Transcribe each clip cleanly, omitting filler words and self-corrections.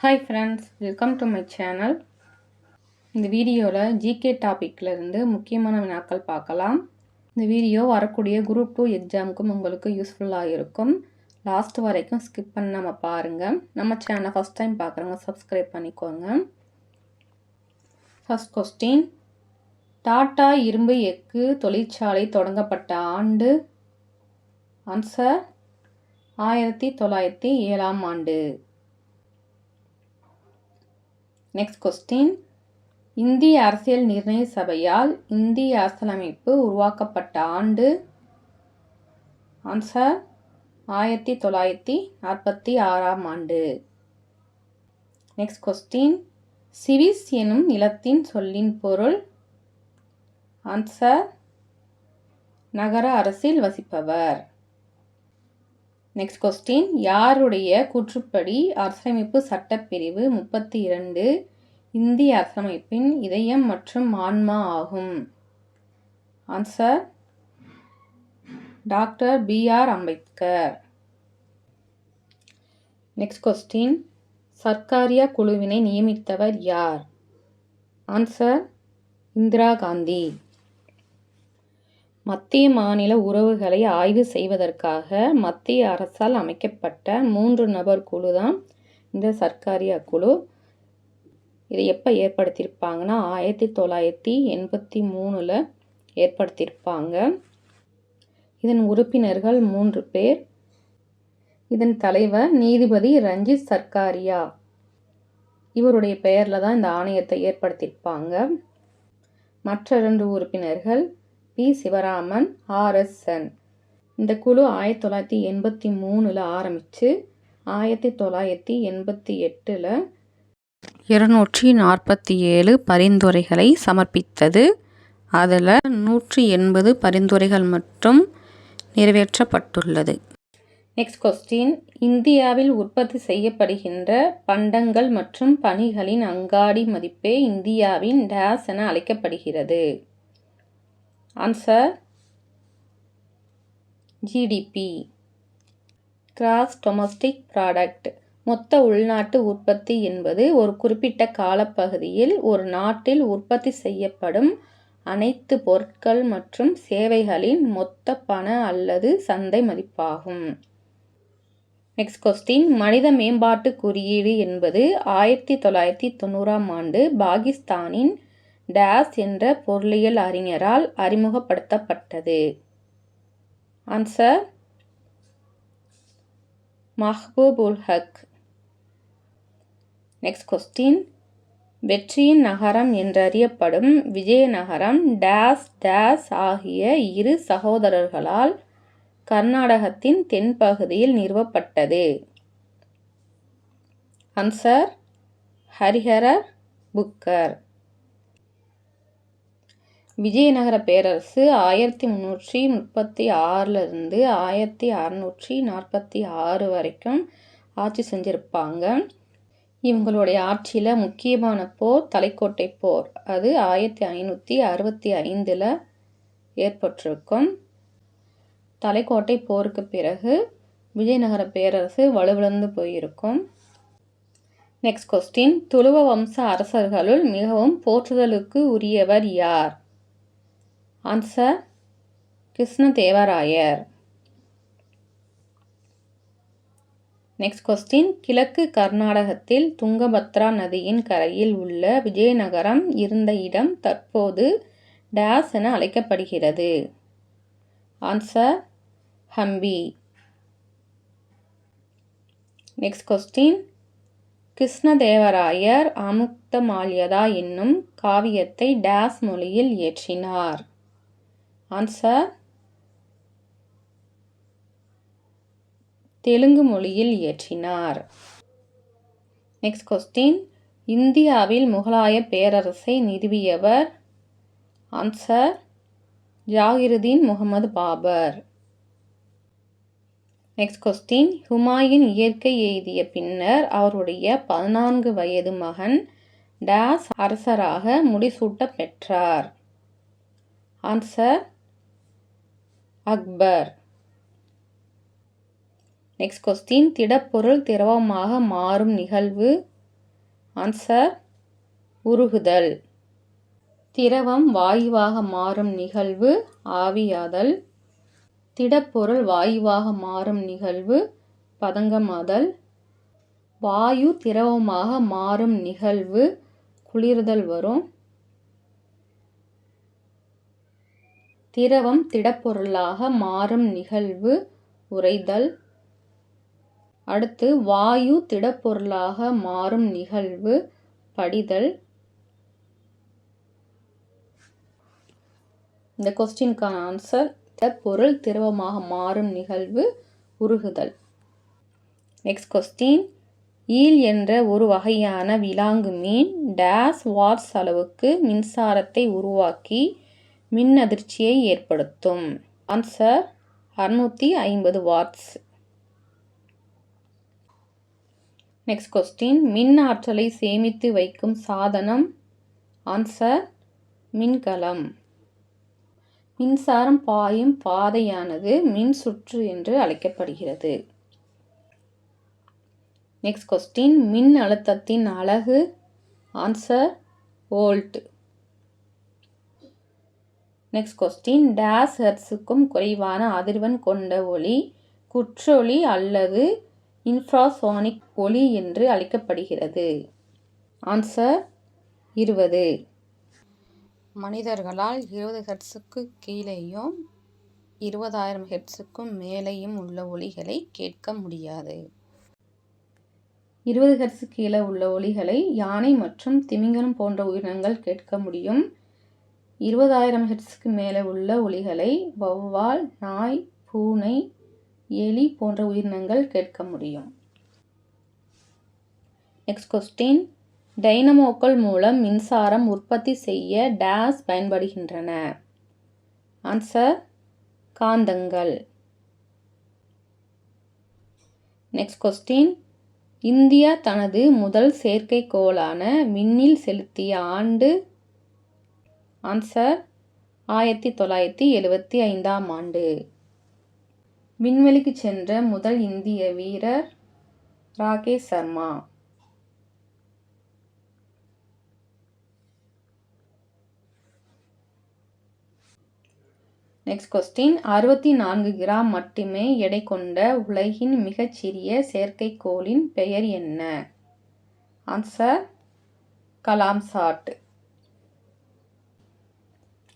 Hi friends, welcome to my channel. இந்த வீடியோவில் GK டாப்பிக்லேருந்து முக்கியமான வினாக்கள் பார்க்கலாம். இந்த வீடியோ வரக்கூடிய குரூப் 2 எக்ஸாமுக்கும் உங்களுக்கு யூஸ்ஃபுல்லாக இருக்கும். லாஸ்ட் வரைக்கும் ஸ்கிப் பண்ணாமல் பாருங்கள். நம்ம சேனலை ஃபஸ்ட் டைம் பார்க்குறவங்க சப்ஸ்கிரைப் பண்ணிக்கோங்க. ஃபர்ஸ்ட் கொஸ்டின், டாடா இரும்பு எஃகு தொழிற்சாலை தொடங்கப்பட்ட ஆண்டு? ஆன்சர் 1907ஆம் ஆண்டு. நெக்ஸ்ட் கொஸ்டின், இந்திய அரசியல் நிர்ணய சபையால் இந்திய அரசியலமைப்பு உருவாக்கப்பட்ட ஆண்டு? ஆன்சர் 1946ஆம் ஆண்டு. நெக்ஸ்ட் கொஸ்டின், சிவிஸ் எனும் நிலத்தின் சொல்லின் பொருள்? ஆன்சர் நகர அரசில் வசிப்பவர். நெக்ஸ்ட் கொஸ்டின், யாருடைய கூற்றுப்படி அரசியலமைப்பு சட்டப்பிரிவு 32 இந்திய அரசியலமைப்பின் இதயம் மற்றும் ஆன்மா ஆகும்? Answer doctor BR Ambedkar. Next question, Sarkaria குழுவினை நியமித்தவர் யார்? ஆன்சர் இந்திரா காந்தி. மத்திய மாநில உறவுகளை ஆய்வு செய்வதற்காக மத்திய அரசால் அமைக்கப்பட்ட 3 நபர் குழு தான் இந்த சர்க்காரியா குழு. இதை எப்போ ஏற்படுத்தியிருப்பாங்கன்னா 1983 ஏற்படுத்தியிருப்பாங்க. இதன் உறுப்பினர்கள் 3 பேர். இதன் தலைவர் நீதிபதி ரஞ்சித் சர்க்காரியா. இவருடைய பெயரில் தான் இந்த ஆணையத்தை ஏற்படுத்தியிருப்பாங்க. மற்ற 2 உறுப்பினர்கள் பி சிவராமன், RS சென். இந்த குழு 1983 ஆரம்பித்து 1988 247 பரிந்துரைகளை சமர்ப்பித்தது. அதில் 180 பரிந்துரைகள் மட்டும் நிறைவேற்றப்பட்டுள்ளது. நெக்ஸ்ட் கொஸ்டின், இந்தியாவில் உற்பத்தி செய்யப்படுகின்ற பண்டங்கள் மற்றும் பணிகளின் அங்காடி மதிப்பே இந்தியாவின் டேஸ் என அழைக்கப்படுகிறது? Answer GDP. Gross domestic product. மொத்த உள்நாட்டு உற்பத்தி என்பது ஒரு குறிப்பிட்ட காலப்பகுதியில் ஒரு நாட்டில் உற்பத்தி செய்யப்படும் அனைத்து பொருட்கள் மற்றும் சேவைகளின் மொத்த பண அல்லது சந்தை மதிப்பாகும். நெக்ஸ்ட் கொஸ்டின், மனித மேம்பாட்டு குறியீடு என்பது 1990ஆம் ஆண்டு பாகிஸ்தானின் டேஸ் என்ற பொருளியல் அறிஞரால் அறிமுகப்படுத்தப்பட்டது? ஆன்சர் மஹ்பூப் உல் ஹக். நெக்ஸ்ட் கொஸ்டின், வெற்றியின் நகரம் என்றறியப்படும் விஜயநகரம் டேஸ் டேஸ் ஆகிய 2 சகோதரர்களால் கர்நாடகத்தின் தென்பகுதியில் நிறுவப்பட்டது? ஆன்சர் ஹரிஹர புக்கர். விஜயநகர பேரரசு 1336 1646 வரைக்கும் ஆட்சி செஞ்சிருப்பாங்க. இவங்களுடைய ஆட்சியில் முக்கியமான போர் தலைக்கோட்டை போர். அது 1565 ஏற்பட்டிருக்கும். தலைக்கோட்டை போருக்கு பிறகு விஜயநகர பேரரசு வலுவிழந்து போயிருக்கும். நெக்ஸ்ட் கொஸ்டின், துளுவ வம்ச அரசர்களுள் மிகவும் போற்றுதலுக்கு உரியவர் யார்? ஆன்சர் கிருஷ்ணதேவராயர். நெக்ஸ்ட் கொஸ்டின், கிழக்கு கர்நாடகத்தில் துங்கபத்ரா நதியின் கரையில் உள்ள விஜயநகரம் இருந்த இடம் தற்போது டேஸ் என அழைக்கப்படுகிறது? Answer Hampi. Next question, Krishnadevaraya Amuktamalyada என்னும் காவியத்தை டேஸ் மொழியில் இயற்றினார்? ஆன்சர் தெலுங்கு மொழியில் இயற்றினார். நெக்ஸ்ட் கொஸ்டின், இந்தியாவில் முகலாய பேரரசை நிறுவியவர்? Answer Zahiruddin Muhammad Babur. Next question, Humayun இயற்கை எய்திய பின்னர் அவருடைய 14 வயது மகன் டேஸ் அரசராக முடிசூட்ட பெற்றார்? ஆன்சர் அக்பர். நெக்ஸ்ட் கொஸ்டின், திடப்பொருள் திரவமாக மாறும் நிகழ்வு ஆன்சர் உருகுதல். திரவம் வாயுவாக மாறும் நிகழ்வு ஆவியாதல். திடப்பொருள் வாயுவாக மாறும் நிகழ்வு பதங்கமாதல். வாயு திரவமாக மாறும் நிகழ்வு குளிர்தல் வரும். திரவம் திடப்பொருளாக மாறும் நிகழ்வு உறைதல். அடுத்து வாயு திடப்பொருளாக மாறும் நிகழ்வு படிதல். இந்த கொஸ்டினுக்கான ஆன்சர் திடப்பொருள் திரவமாக மாறும் நிகழ்வு உருகுதல். Next question. ஈல் என்ற ஒரு வகையான விலாங்கு மீன் டேஸ் வாட்ஸ் அளவுக்கு மின்சாரத்தை உருவாக்கி மின் அதிர்ச்சியை ஏற்படுத்தும். Answer 650 watts. Next question. மின் ஆற்றலை சேமித்து வைக்கும் சாதனம். ஆன்சர் மின்கலம். மின்சாரம் பாயும் பாதையானது மின் சுற்று என்று அழைக்கப்படுகிறது. Next question. மின் அழுத்தத்தின் அலகு. Answer volt. Next question. Dash ஹெர்ட்ஸுக்கும் குறைவான அதிர்வெண் கொண்ட ஒலி குற்றொலி அல்லது இன்ஃப்ராசோனிக் ஒலி என்று அழைக்கப்படுகிறது. ஆன்சர் 20. மனிதர்களால் 20 ஹெர்ட்ஸுக்கு கீழேயும் 20,000 ஹெர்ட்ஸுக்கும் மேலேயும் உள்ள ஒலிகளை கேட்க முடியாது. 20 ஹெர்ட்ஸு கீழே உள்ள ஒலிகளை யானை மற்றும் திமிங்கலம் போன்ற உயிரினங்கள் கேட்க முடியும். 20,000 ஹெர்ட்ஸுக்கு மேலே உள்ள ஒலிகளை வௌவால், நாய், பூனை, எலி போன்ற உயிரினங்கள் கேட்க முடியும். Next question. டைனமோக்கள் மூலம் மின்சாரம் உற்பத்தி செய்ய டேஸ் பயன்படுகின்றன. ஆன்சர் காந்தங்கள். Next question. இந்தியா தனது முதல் செயற்கைக்கோளான விண்ணில் செலுத்திய ஆண்டு. ஆன்சர் 1975ஆம் ஆண்டு. விண்வெளிக்கு சென்ற முதல் இந்திய வீரர் Rakesh Sharma. Next question. 64 gram மட்டுமே எடை கொண்ட உலகின் மிகச்சிறிய செயற்கைக்கோளின் பெயர் என்ன. Answer Kalamsat.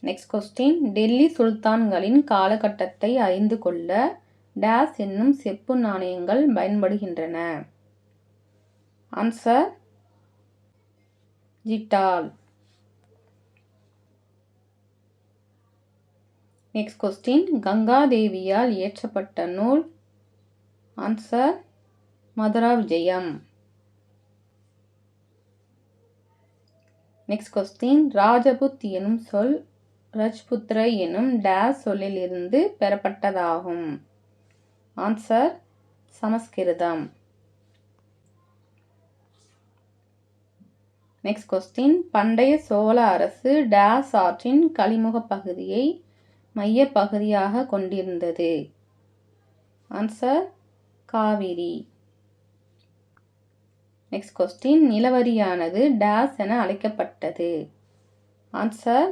Next question. Delhi சுல்தான்களின் காலகட்டத்தை அறிந்து கொள்ள டேஸ் என்னும் செப்பு நாணயங்கள் பயன்படுகின்றன. ஆன்சர் ஜிட்டால். Next question. கங்காதேவியால் இயற்றப்பட்ட நூல். ஆன்சர் மதுரா விஜயம். Next question. ராஜபுத் எனும் சொல் ரஜ்புத்ர எனும் டேஸ் சொல்லில் இருந்து பெறப்பட்டதாகும். ஆன்சர் சமஸ்கிருதம். Next question. பண்டைய சோழ அரசு டேஸ் ஆற்றின் கழிமுக பகுதியை மைய பகுதியாக கொண்டிருந்தது. ஆன்சர் காவிரி. Next question. நிலவரியானது டேஸ் என அழைக்கப்பட்டது. ஆன்சர்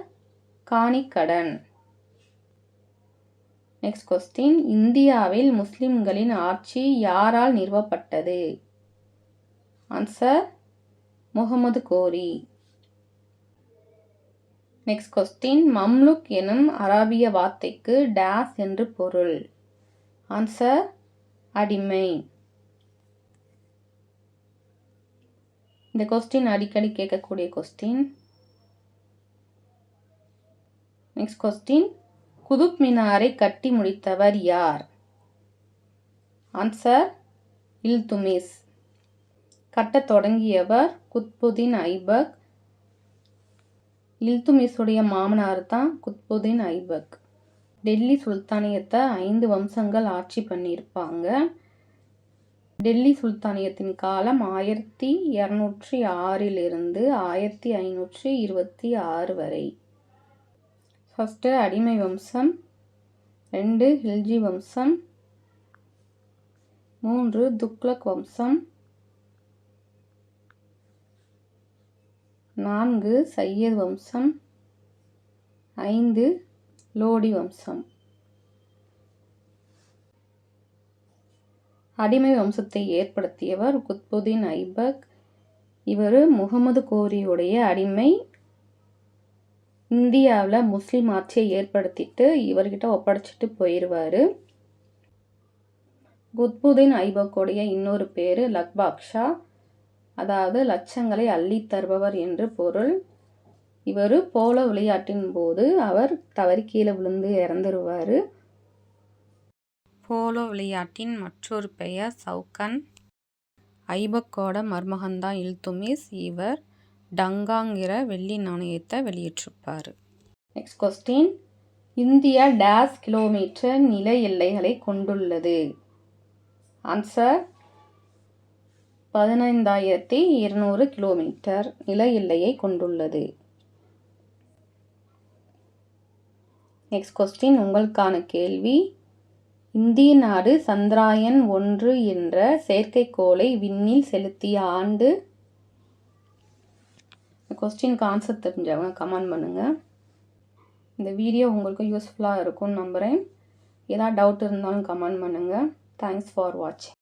காணிக்கடன். Next question. இந்தியாவில் முஸ்லிம்களின் ஆட்சி யாரால் நிறுவப்பட்டது. ஆன்சர் முகமது கோரி. Next question. மம்லுக் எனும் அராபிய வார்த்தைக்கு டேஸ் என்று பொருள். ஆன்சர் அடிமை. இந்த கொஸ்டின் அடிக்கடி கேட்கக்கூடிய கொஸ்டின். Next question. குதுப் மினாரை கட்டி முடித்தவர் யார். ஆன்சர் இல்துமிஸ். கட்டத் தொடங்கியவர் குத்புதீன் ஐபக். இல்துமிஸுடைய மாமனார் தான் குத்புதீன் ஐபக். டெல்லி சுல்தானியத்தை 5 வம்சங்கள் ஆட்சி பண்ணியிருப்பாங்க. டெல்லி சுல்தானியத்தின் காலம் 1206 இருந்து 1526 வரை. ஃபர்ஸ்ட்டு அடிமை வம்சம், 2 ஹில்ஜி வம்சம், 3 துக்ளக் வம்சம், 4 சையத் வம்சம், 5 லோடி வம்சம். அடிமை வம்சத்தை ஏற்படுத்தியவர் குத்புதீன் ஐபக். இவர் முகமது கோரியுடைய அடிமை. இந்தியாவில் முஸ்லீம் ஆட்சியை ஏற்படுத்திட்டு இவர்கிட்ட ஒப்படைச்சிட்டு போயிடுவார். குத்புதீன் ஐபக்குடைய இன்னொரு பேர் லக்பாக்ஷா, அதாவது லட்சங்களை அள்ளி தருபவர் என்று பொருள். இவர் போலோ விளையாட்டின் போது அவர் தவறி கீழே விழுந்து இறந்துருவார். போலோ விளையாட்டின் மற்றொரு பெயர் சவுக்கன். ஐபக்கோட மருமகன்தான் இல்துமிஸ். இவர் டங்காங்கிற வெள்ளி நாணயத்தை வெளியிட்டிருப்பார். Next question, India dash kilometre நில எல்லைகளை கொண்டுள்ளது? ஆன்சர் 15,200 கிலோமீட்டர் நில எல்லையை கொண்டுள்ளது. நெக்ஸ்ட் கொஸ்டின் உங்களுக்கான கேள்வி, இந்திய நாடு சந்திராயன் 1 என்ற செயற்கைக்கோளை விண்ணில் செலுத்திய ஆண்டு? கொஸ்டினுக்கு ஆன்சர் தெரிஞ்சவங்க கமெண்ட் பண்ணுங்கள். இந்த வீடியோ உங்களுக்கு யூஸ்ஃபுல்லாக இருக்கும்னு நம்புகிறேன். ஏதாவது டவுட் இருந்தாலும் கமெண்ட் பண்ணுங்கள். தேங்க்ஸ் ஃபார் வாட்சிங்.